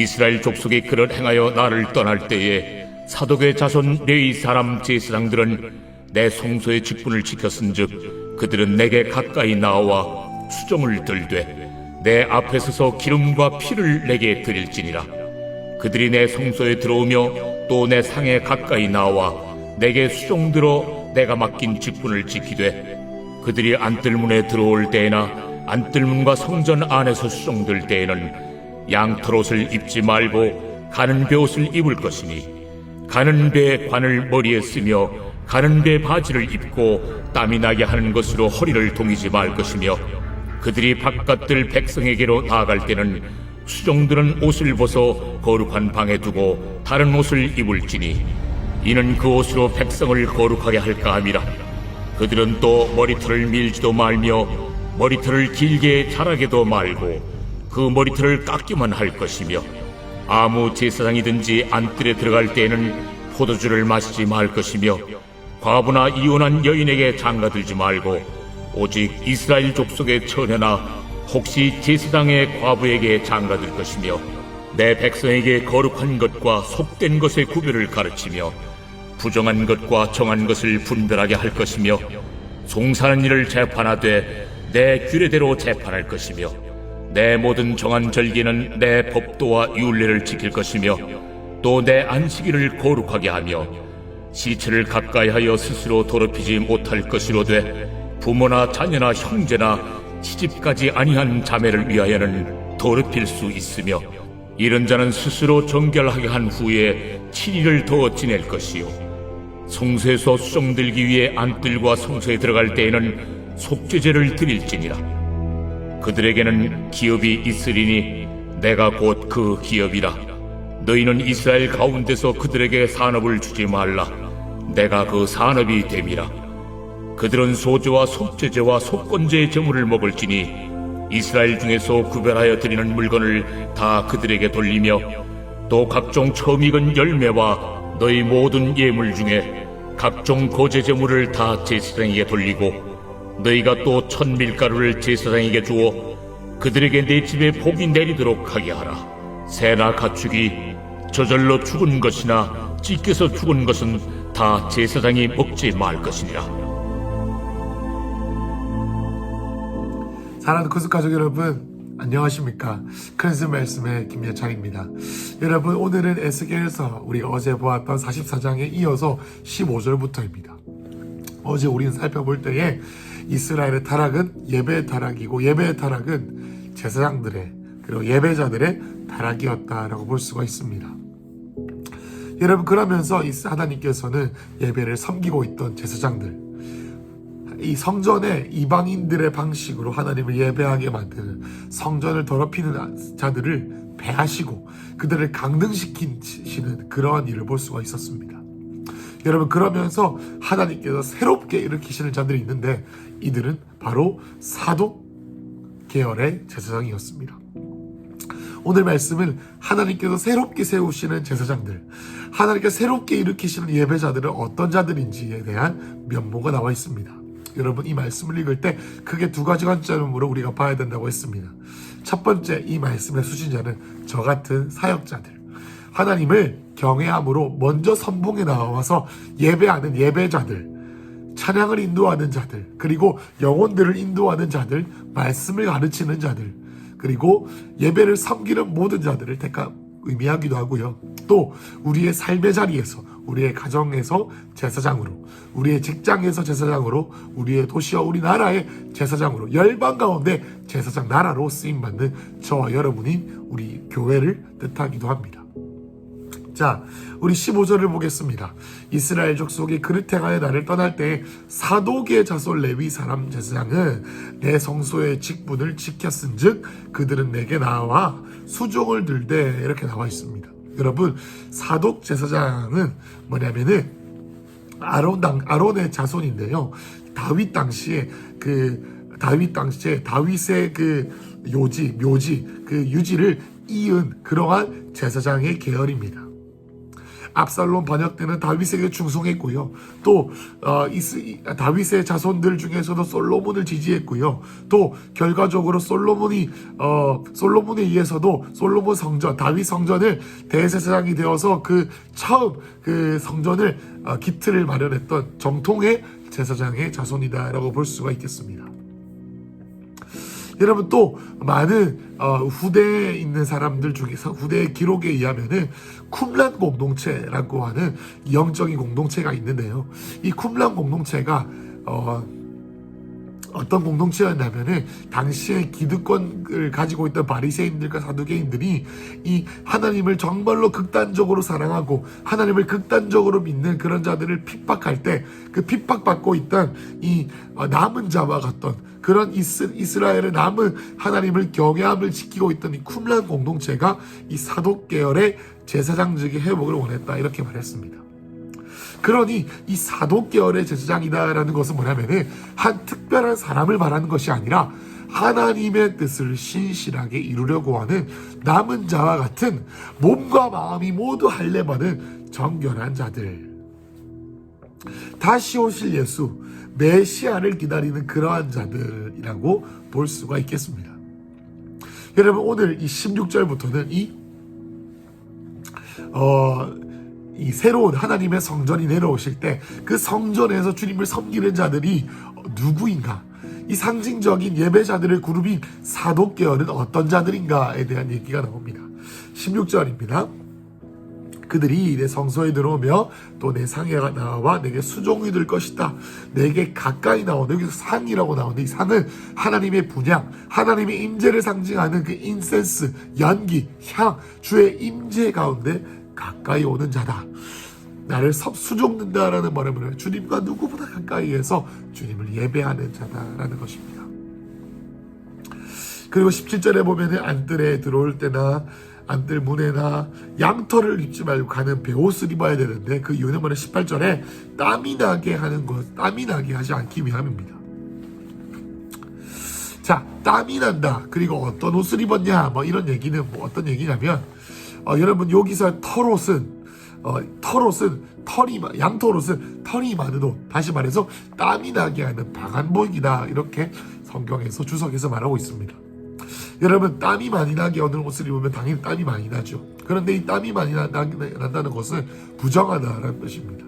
이스라엘 족속이 그를 행하여 나를 떠날 때에 사독의 자손 레위 사람 제사장들은 내 성소의 직분을 지켰은즉 그들은 내게 가까이 나와 수종을 들되 내 앞에 서서 기름과 피를 내게 드릴지니라. 그들이 내 성소에 들어오며 또 내 상에 가까이 나와 내게 수종들어 내가 맡긴 직분을 지키되 그들이 안뜰문에 들어올 때에나 안뜰문과 성전 안에서 수종들 때에는 양털옷을 입지 말고 가는 베옷을 입을 것이니 가는 배 관을 머리에 쓰며 가는 배 바지를 입고 땀이 나게 하는 것으로 허리를 동이지 말 것이며 그들이 바깥들 백성에게로 나아갈 때는 수종들은 옷을 벗어 거룩한 방에 두고 다른 옷을 입을지니 이는 그 옷으로 백성을 거룩하게 할까 함이라. 그들은 또 머리털을 밀지도 말며 머리털을 길게 자라게도 말고 그 머리털을 깎기만 할 것이며 아무 제사장이든지 안뜰에 들어갈 때에는 포도주를 마시지 말 것이며 과부나 이혼한 여인에게 장가들지 말고 오직 이스라엘 족속의 처녀나 혹시 제사장의 과부에게 장가들 것이며 내 백성에게 거룩한 것과 속된 것의 구별을 가르치며 부정한 것과 정한 것을 분별하게 할 것이며 송사하는 일을 재판하되 내 규례대로 재판할 것이며 내 모든 정한 절기는 내 법도와 율례를 지킬 것이며 또 내 안식일을 거룩하게 하며 시체를 가까이 하여 스스로 더럽히지 못할 것이로되 부모나 자녀나 형제나 시집까지 아니한 자매를 위하여는 더럽힐 수 있으며 이런 자는 스스로 정결하게 한 후에 7일을 더 지낼 것이요 성소에서 수종들기 위해 안뜰과 성소에 들어갈 때에는 속죄제를 드릴지니라. 그들에게는 기업이 있으리니 내가 곧 그 기업이라. 너희는 이스라엘 가운데서 그들에게 산업을 주지 말라. 내가 그 산업이 됨이라. 그들은 소제와 속죄제와 속건제의 제물을 먹을지니 이스라엘 중에서 구별하여 드리는 물건을 다 그들에게 돌리며 또 각종 처음 익은 열매와 너희 모든 예물 중에 각종 거제 제물을 다 제사장에게 돌리고 너희가 또 천밀가루를 제사장에게 주어 그들에게 내 집에 복이 내리도록 하게 하라. 새나 가축이 저절로 죽은 것이나 찢겨서 죽은 것은 다 제사장이 먹지 말 것이니라. 사랑하는 구속가족 여러분, 안녕하십니까? 큰스 말씀의 김예창입니다. 여러분, 오늘은 에스겔서 우리 어제 보았던 44장에 이어서 15절부터입니다. 어제 우리는 살펴볼 때에 이스라엘의 타락은 예배의 타락이고 예배의 타락은 제사장들의 그리고 예배자들의 타락이었다라고 볼 수가 있습니다. 여러분, 그러면서 하나님께서는 예배를 섬기고 있던 제사장들, 이 성전에 이방인들의 방식으로 하나님을 예배하게 만드는 성전을 더럽히는 자들을 배하시고 그들을 강등시키시는 그러한 일을 볼 수가 있었습니다. 여러분, 그러면서 하나님께서 새롭게 일으키시는 자들이 있는데 이들은 바로 사독 계열의 제사장이었습니다. 오늘 말씀은 하나님께서 새롭게 세우시는 제사장들, 하나님께서 새롭게 일으키시는 예배자들은 어떤 자들인지에 대한 면모가 나와 있습니다. 여러분, 이 말씀을 읽을 때 크게 두 가지 관점으로 우리가 봐야 된다고 했습니다. 첫 번째, 이 말씀의 수신자는 저 같은 사역자들, 하나님을 경외함으로 먼저 선봉에 나와서 예배하는 예배자들, 찬양을 인도하는 자들, 그리고 영혼들을 인도하는 자들, 말씀을 가르치는 자들, 그리고 예배를 섬기는 모든 자들을 의미하기도 하고요. 또 우리의 삶의 자리에서, 우리의 가정에서 제사장으로, 우리의 직장에서 제사장으로, 우리의 도시와 우리나라의 제사장으로, 열방 가운데 제사장 나라로 쓰임받는 저와 여러분인 우리 교회를 뜻하기도 합니다. 자, 우리 15절을 보겠습니다. 이스라엘 족속이 그릇 행하여 나를 떠날 때 사독의 자손 레위 사람 제사장은 내 성소의 직분을 지켰은즉 그들은 내게 나와 수종을 들되, 이렇게 나와 있습니다. 여러분, 사독 제사장은 뭐냐면은 아론의 자손인데요. 다윗 당시에 다윗의 그 묘지 그 유지를 이은 그러한 제사장의 계열입니다. 압살롬 번역 때는 다윗에게 충성했고요. 또 다윗의 자손들 중에서도 솔로몬을 지지했고요. 또 결과적으로 솔로몬에 의해서도 솔로몬 성전, 다윗 성전을 대제사장이 되어서 그 처음 그 성전을 기틀을 마련했던 정통의 제사장의 자손이다라고 볼 수가 있겠습니다. 여러분, 또 많은 후대에 있는 사람들 중에서 후대의 기록에 의하면은 쿰란 공동체라고 하는 영적인 공동체가 있는데요. 이 쿰란 공동체가 어떤 공동체였냐면은 당시에 기득권을 가지고 있던 바리새인들과 사두개인들이 이 하나님을 정말로 극단적으로 사랑하고 하나님을 극단적으로 믿는 그런 자들을 핍박할 때 그 핍박받고 있던 이 남은 자와 같던 그런 이스라엘의 남은 하나님을 경외함을 지키고 있던 이 쿰란 공동체가 이 사독 계열의 제사장직의 회복을 원했다, 이렇게 말했습니다. 그러니 이 사독 계열의 제사장이다라는 것은 뭐냐면은 한 특별한 사람을 말하는 것이 아니라 하나님의 뜻을 신실하게 이루려고 하는 남은 자와 같은 몸과 마음이 모두 할례받은 정결한 자들, 다시 오실 예수 메시아를 기다리는 그러한 자들이라고 볼 수가 있겠습니다. 여러분, 오늘 이 16절부터는 이 새로운 하나님의 성전이 내려오실 때 그 성전에서 주님을 섬기는 자들이 누구인가, 이 상징적인 예배자들의 그룹인 사독 계열은 어떤 자들인가에 대한 얘기가 나옵니다. 16절입니다. 그들이 내 성소에 들어오며 또 내 상에 나와 내게 수종이 될 것이다. 내게 가까이 나오는, 여기서 상이라고 나오는데 이 상은 하나님의 분향, 하나님의 임재를 상징하는 그 인센스, 연기, 향, 주의 임재 가운데 가까이 오는 자다. 나를 수종된다라는 말은 뭐냐면 주님과 누구보다 가까이에서 주님을 예배하는 자다라는 것입니다. 그리고 17절에 보면은 안뜰에 들어올 때나 안뜰 문에나 양털을 입지 말고 가는 베옷을 입어야 되는데 그 이유는 뭐냐, 18절에 땀이 나게 하는 것, 땀이 나게 하지 않기 위함입니다. 자, 땀이 난다. 그리고 어떤 옷을 입었냐, 뭐 이런 얘기는 뭐 어떤 얘기냐면 여러분, 여기서 털옷은 양털옷은 털이 많은 옷, 다시 말해서 땀이 나게 하는 방한복이다, 이렇게 성경에서 주석에서 말하고 있습니다. 여러분, 땀이 많이 나게 하는 옷을 입으면 당연히 땀이 많이 나죠. 그런데 이 땀이 많이 난다는 것은 부정하다라는 뜻입니다.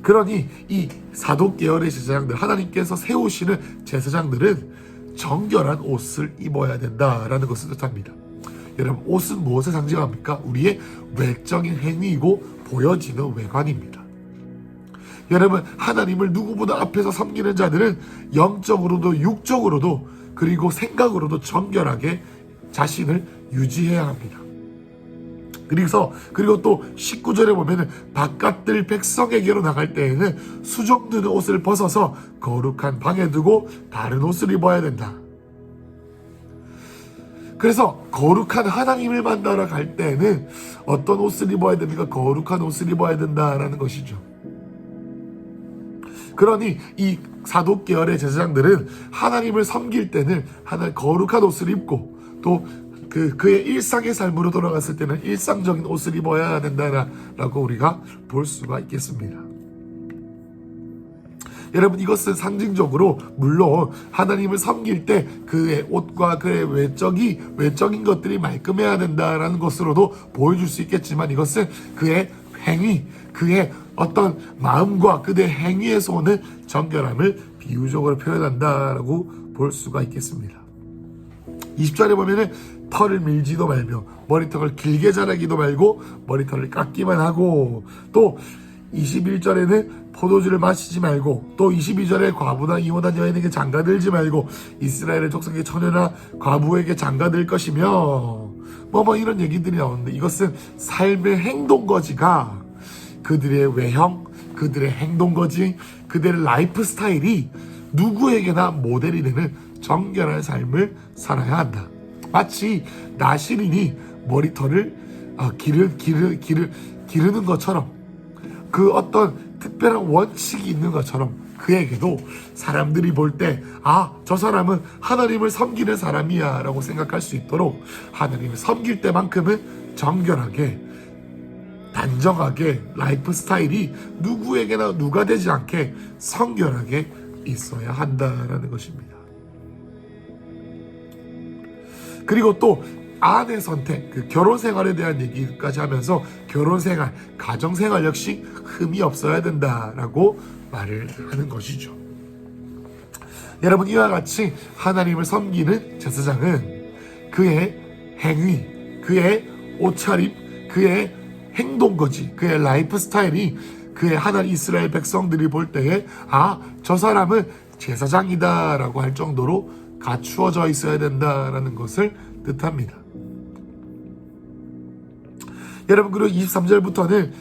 그러니 이 사독 계열의 제사장들, 하나님께서 세우시는 제사장들은 정결한 옷을 입어야 된다라는 것을 뜻합니다. 여러분, 옷은 무엇을 상징합니까? 우리의 외적인 행위이고 보여지는 외관입니다. 여러분, 하나님을 누구보다 앞에서 섬기는 자들은 영적으로도 육적으로도 그리고 생각으로도 정결하게 자신을 유지해야 합니다. 그리고 또 19절에 보면은 바깥들 백성에게로 나갈 때에는 수종드는 옷을 벗어서 거룩한 방에 두고 다른 옷을 입어야 된다. 그래서 거룩한 하나님을 만나러 갈 때는 어떤 옷을 입어야 됩니까? 거룩한 옷을 입어야 된다라는 것이죠. 그러니 이 사독 계열의 제사장들은 하나님을 섬길 때는 거룩한 옷을 입고 또 그의 일상의 삶으로 돌아갔을 때는 일상적인 옷을 입어야 된다라고 우리가 볼 수가 있겠습니다. 여러분, 이것은 상징적으로 물론 하나님을 섬길 때 그의 옷과 그의 외적인 것들이 말끔해야 된다라는 것으로도 보여줄 수 있겠지만, 이것은 그의 행위, 그의 어떤 마음과 그의 행위에서 오는 정결함을 비유적으로 표현한다라고 볼 수가 있겠습니다. 20절에 보면은 털을 밀지도 말며 머리털을 길게 자라기도 말고 머리털을 깎기만 하고, 또 21절에는 포도주를 마시지 말고, 또 22절에 과부나 이혼한 여인에게 장가들지 말고 이스라엘의 족속의 처녀나 과부에게 장가들 것이며 뭐 이런 얘기들이 나오는데, 이것은 삶의 행동거지가 그들의 외형, 그들의 행동거지, 그들의 라이프 스타일이 누구에게나 모델이 되는 정결한 삶을 살아야 한다. 마치 나시린이 머리털을 기르는 것처럼, 그 어떤 특별한 원칙이 있는 것처럼 그에게도 사람들이 볼 때 저 사람은 하나님을 섬기는 사람이야 라고 생각할 수 있도록 하나님을 섬길 때만큼은 정결하게 단정하게 라이프 스타일이 누구에게나 누가 되지 않게 성결하게 있어야 한다라는 것입니다. 그리고 또 아내 선택, 그 결혼 생활에 대한 얘기까지 하면서 결혼 생활, 가정 생활 역시 흠이 없어야 된다라고 말을 하는 것이죠. 여러분, 이와 같이 하나님을 섬기는 제사장은 그의 행위, 그의 옷차림, 그의 행동거지, 그의 라이프 스타일이 그의 하나님 이스라엘 백성들이 볼 때에 저 사람은 제사장이다 라고 할 정도로 갖추어져 있어야 된다라는 것을 뜻합니다. 여러분, 그리고 23절부터는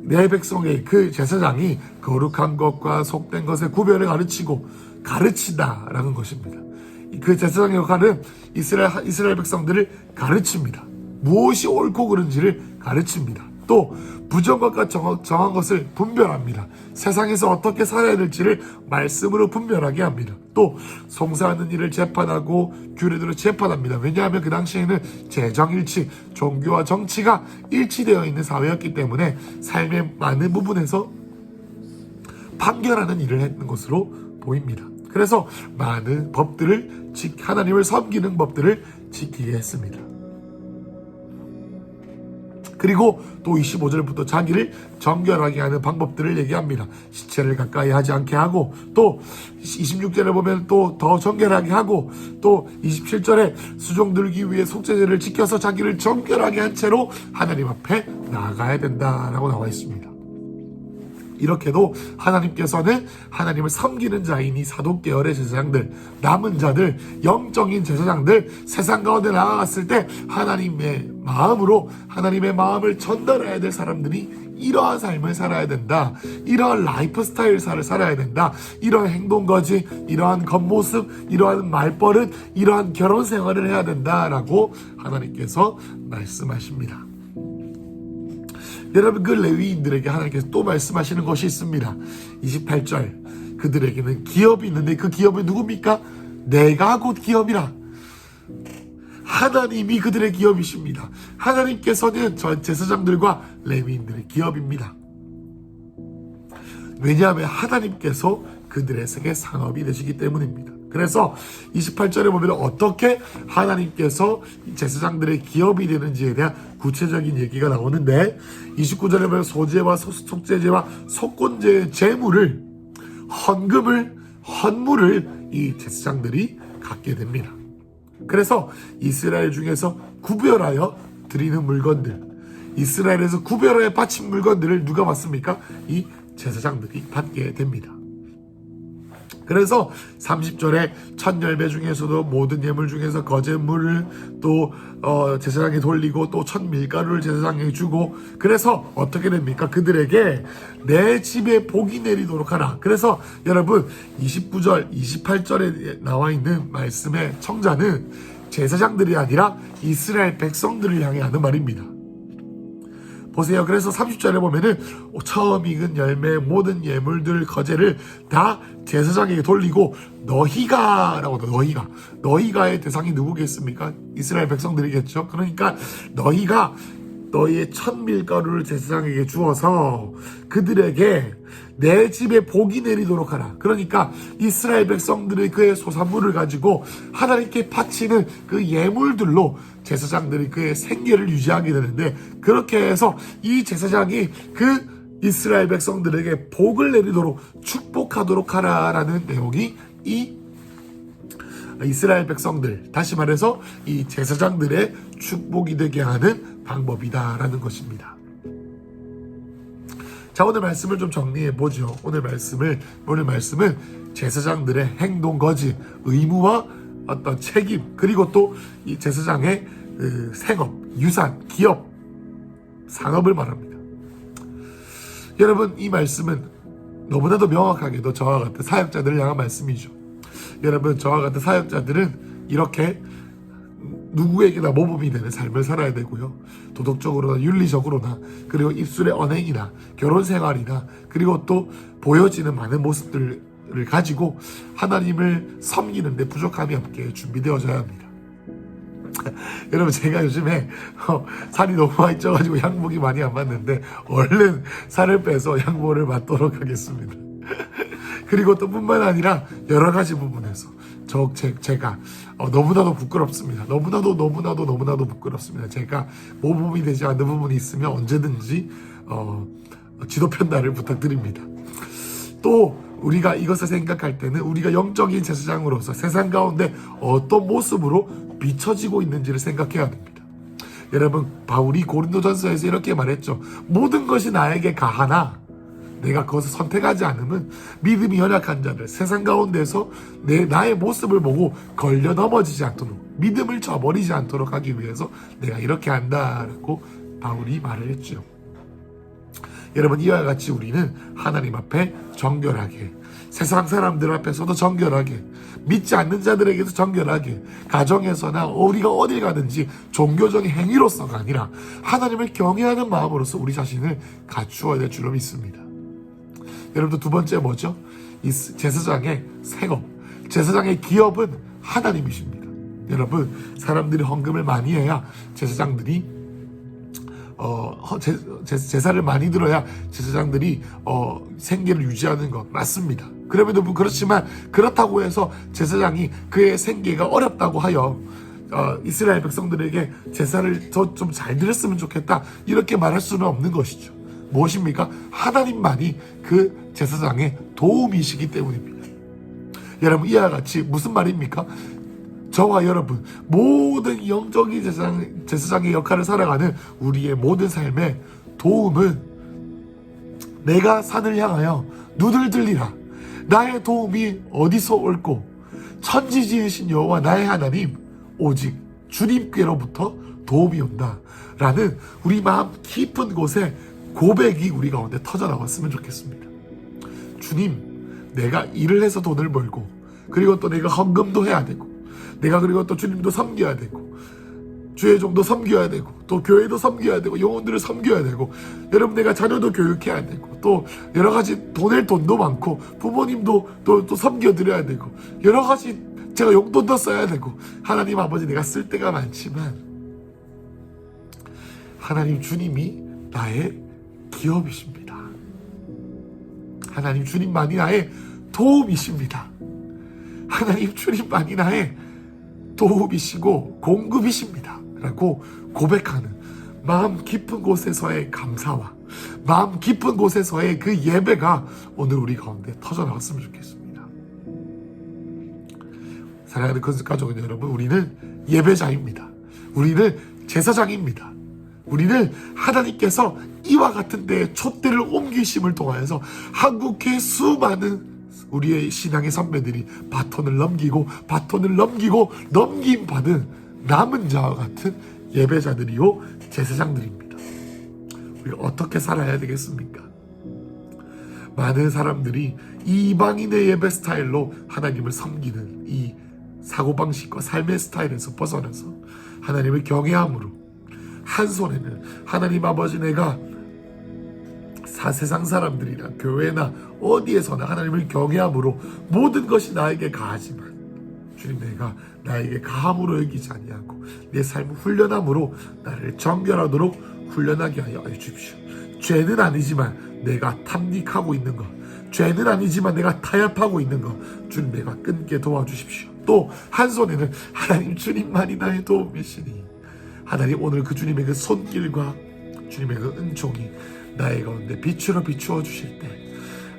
내 백성의 그 제사장이 거룩한 것과 속된 것의 구별을 가르친다라는 것입니다. 그 제사장의 역할은 이스라엘 백성들을 가르칩니다. 무엇이 옳고 그른지를 가르칩니다. 또 부정것과 정한 것을 분별합니다. 세상에서 어떻게 살아야 될지를 말씀으로 분별하게 합니다. 또 송사하는 일을 재판하고 규례대로 재판합니다. 왜냐하면 그 당시에는 재정일치, 종교와 정치가 일치되어 있는 사회였기 때문에 삶의 많은 부분에서 판결하는 일을 했는 것으로 보입니다. 그래서 많은 법들을 하나님을 섬기는 법들을 지키게 했습니다. 그리고 또 25절부터 자기를 정결하게 하는 방법들을 얘기합니다. 시체를 가까이 하지 않게 하고, 또 26절에 보면 또 더 정결하게 하고, 또 27절에 수종 들기 위해 속죄제를 지켜서 자기를 정결하게 한 채로 하나님 앞에 나아가야 된다라고 나와 있습니다. 이렇게도 하나님께서는 하나님을 섬기는 자인 이 사독계열의 제사장들, 남은 자들, 영적인 제사장들, 세상 가운데 나아갔을 때 하나님의 마음을 전달해야 될 사람들이 이러한 삶을 살아야 된다, 이러한 라이프 스타일을 살아야 된다, 이러한 행동거지, 이러한 겉모습, 이러한 말버릇, 이러한 결혼 생활을 해야 된다라고 하나님께서 말씀하십니다. 여러분, 그 레위인들에게 하나님께서 또 말씀하시는 것이 있습니다. 28절, 그들에게는 기업이 있는데 그 기업은 누굽니까? 내가 곧 기업이라. 하나님이 그들의 기업이십니다. 하나님께서는 저 제사장들과 레위인들의 기업입니다. 왜냐하면 하나님께서 그들의 세계 상업이 되시기 때문입니다. 그래서 28절에 보면 어떻게 하나님께서 제사장들의 기업이 되는지에 대한 구체적인 얘기가 나오는데, 29절에 보면 소제와 속죄제와 속건제의 제물을, 헌물을 이 제사장들이 갖게 됩니다. 그래서 이스라엘 중에서 구별하여 드리는 물건들, 이스라엘에서 구별하여 바친 물건들을 누가 받습니까? 이 제사장들이 받게 됩니다. 그래서 30절에 첫 열매 중에서도 모든 예물 중에서 거제물을 또 제사장에 돌리고 또 첫 밀가루를 제사장에게 주고, 그래서 어떻게 됩니까? 그들에게 내 집에 복이 내리도록 하라. 그래서 여러분, 29절 28절에 나와 있는 말씀의 청자는 제사장들이 아니라 이스라엘 백성들을 향해 하는 말입니다. 보세요. 그래서 30절에 보면은 처음 익은 열매 모든 예물들 거제를 다 제사장에게 돌리고 너희가라고, 너희가의 대상이 누구겠습니까? 이스라엘 백성들이겠죠. 그러니까 너희가 너희의 첫 밀가루를 제사장에게 주어서 그들에게 내 집에 복이 내리도록 하라. 그러니까 이스라엘 백성들의 그의 소산물을 가지고 하나님께 바치는 그 예물들로 제사장들이 그의 생계를 유지하게 되는데, 그렇게 해서 이 제사장이 그 이스라엘 백성들에게 복을 내리도록 축복하도록 하라라는 내용이 이 이스라엘 백성들, 다시 말해서 이 제사장들의 축복이 되게 하는 방법이다라는 것입니다. 자, 오늘 말씀을 좀 정리해 보죠. 오늘 말씀은 제사장들의 행동 거지, 의무와 어떤 책임, 그리고 또 이 제사장의 생업, 유산, 기업, 상업을 말합니다. 여러분, 이 말씀은 너무나도 명확하게도 저와 같은 사역자들을 향한 말씀이죠. 여러분, 저와 같은 사역자들은 이렇게 누구에게나 모범이 되는 삶을 살아야 되고요. 도덕적으로나 윤리적으로나, 그리고 입술의 언행이나 결혼 생활이나, 그리고 또 보여지는 많은 모습들을 가지고 하나님을 섬기는데 부족함이 없게 준비되어져야 합니다. 여러분 제가 요즘에 살이 너무 많이 쪄가지고 양복이 많이 안 맞는데 얼른 살을 빼서 양복을 맞도록 하겠습니다. 그리고 또 뿐만 아니라 여러 가지 부분에서 제가 너무나도 부끄럽습니다. 너무나도 부끄럽습니다. 제가 모범이 되지 않는 부분이 있으면 언제든지 지도 편달을 부탁드립니다. 또 우리가 이것을 생각할 때는 우리가 영적인 제사장으로서 세상 가운데 어떤 모습으로 비춰지고 있는지를 생각해야 됩니다. 여러분 바울이 고린도전서에서 이렇게 말했죠. 모든 것이 나에게 가하나 내가 그것을 선택하지 않으면 믿음이 연약한 자들 세상 가운데서 나의 모습을 보고 걸려 넘어지지 않도록 믿음을 저버리지 않도록 하기 위해서 내가 이렇게 한다라고 바울이 말을 했죠. 여러분 이와 같이 우리는 하나님 앞에 정결하게 세상 사람들 앞에서도 정결하게 믿지 않는 자들에게도 정결하게 가정에서나 우리가 어딜 가든지 종교적인 행위로서가 아니라 하나님을 경외하는 마음으로서 우리 자신을 갖추어야 될 줄로 믿습니다. 여러분들 두 번째 뭐죠? 이 제사장의 생업, 제사장의 기업은 하나님이십니다. 여러분 사람들이 헌금을 많이 해야 제사장들이 제사를 많이 들어야 제사장들이 생계를 유지하는 것 맞습니다. 그럼에도 그렇지만 그렇다고 해서 제사장이 그의 생계가 어렵다고 하여 이스라엘 백성들에게 제사를 더 좀 잘 드렸으면 좋겠다 이렇게 말할 수는 없는 것이죠. 무엇입니까? 하나님만이 그 제사장의 도움이시기 때문입니다. 여러분 이와 같이 무슨 말입니까? 저와 여러분 모든 영적인 제사장의 역할을 살아가는 우리의 모든 삶의 도움은 내가 산을 향하여 눈을 들리라. 나의 도움이 어디서 올꼬? 천지 지으신 여호와 나의 하나님 오직 주님께로부터 도움이 온다 라는 우리 마음 깊은 곳에 고백이 우리 가운데 터져나왔으면 좋겠습니다. 주님, 내가 일을 해서 돈을 벌고 그리고 또 내가 헌금도 해야 되고 내가 그리고 또 주님도 섬겨야 되고 주의 종도 섬겨야 되고 또 교회도 섬겨야 되고 영혼들을 섬겨야 되고 여러분 내가 자녀도 교육해야 되고 또 여러 가지 돈도 많고 부모님도 또 섬겨드려야 되고 여러 가지 제가 용돈도 써야 되고 하나님 아버지 내가 쓸 데가 많지만 하나님 주님이 나의 기업이십니다. 하나님 주님만이 나의 도움이십니다. 하나님 주님만이 나의 도움이시고 공급이십니다 라고 고백하는 마음 깊은 곳에서의 감사와 마음 깊은 곳에서의 그 예배가 오늘 우리 가운데 터져나왔으면 좋겠습니다. 사랑하는 건축가족은 여러분 우리는 예배자입니다. 우리는 제사장입니다. 우리는 하나님께서 이와 같은 데에 촛대를 옮기심을 통하여서 한국교회 수많은 우리의 신앙의 선배들이 바톤을 넘기고 넘김받은 남은 자와 같은 예배자들이요 제사장들입니다. 우리가 어떻게 살아야 되겠습니까? 많은 사람들이 이방인의 예배 스타일로 하나님을 섬기는 이 사고방식과 삶의 스타일에서 벗어나서 하나님을 경외함으로 한 손에는 하나님 아버지 내가 세상 사람들이나 교회나 어디에서나 하나님을 경외함으로 모든 것이 나에게 가하지만 주님 내가 나에게 가함으로 여기지 아니하고 내 삶을 훈련함으로 나를 정결하도록 훈련하게 하여 주십시오. 죄는 아니지만 내가 탐닉하고 있는 것, 죄는 아니지만 내가 타협하고 있는 것 주님 내가 끊게 도와주십시오. 또 한 손에는 하나님 주님만이 나의 도움이시니 하나님 오늘 그 주님의 그 손길과 주님의 그 은총이 나의 가운데 빛으로 비추어 주실 때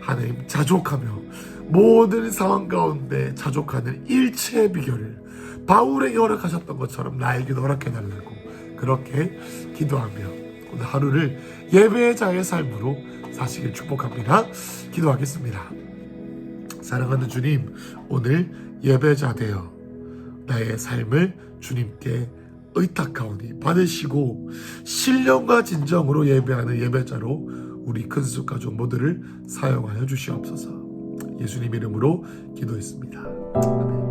하나님 자족하며 모든 상황 가운데 자족하는 일체의 비결을 바울에게 허락하셨던 것처럼 나에게도 허락해달라고 그렇게 기도하며 오늘 하루를 예배의 자의 삶으로 사시길 축복합니다. 기도하겠습니다. 사랑하는 주님 오늘 예배자 되어 나의 삶을 주님께 의탁하오니 받으시고 신령과 진정으로 예배하는 예배자로 우리 큰수 가족 모두를 사용하여 주시옵소서. 예수님 이름으로 기도했습니다. 아멘.